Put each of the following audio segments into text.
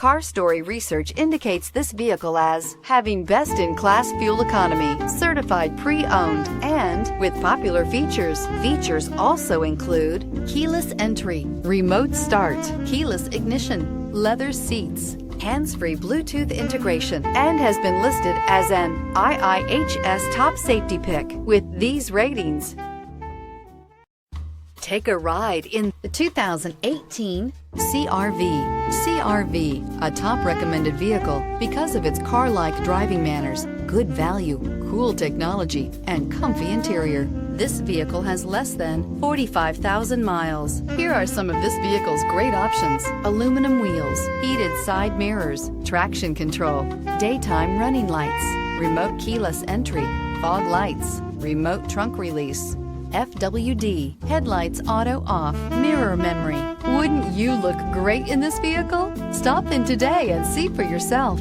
Car Story research indicates this vehicle as having best-in-class fuel economy, certified pre-owned, and with popular features. Features also include keyless entry, remote start, keyless ignition, leather seats, hands-free Bluetooth integration, and has been listed as an IIHS top safety pick with these ratings. Take a ride in the 2018 CR-V. CR-V, a top recommended vehicle because of its car-like driving manners, good value, cool technology, and comfy interior. This vehicle has less than 45,000 miles. Here are some of this vehicle's great options: aluminum wheels, heated side mirrors, traction control, daytime running lights, remote keyless entry, fog lights, remote trunk release, FWD, headlights auto off, mirror memory. Wouldn't you look great in this vehicle? Stop in today and see for yourself.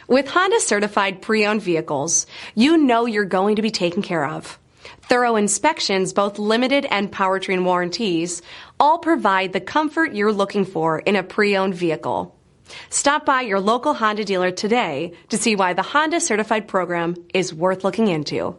With Honda certified pre-owned vehicles, you know you're going to be taken care of. Thorough inspections, both limited and powertrain warranties, all provide the comfort you're looking for in a pre-owned vehicle. Stop by your local Honda dealer today to see why the Honda certified program is worth looking into.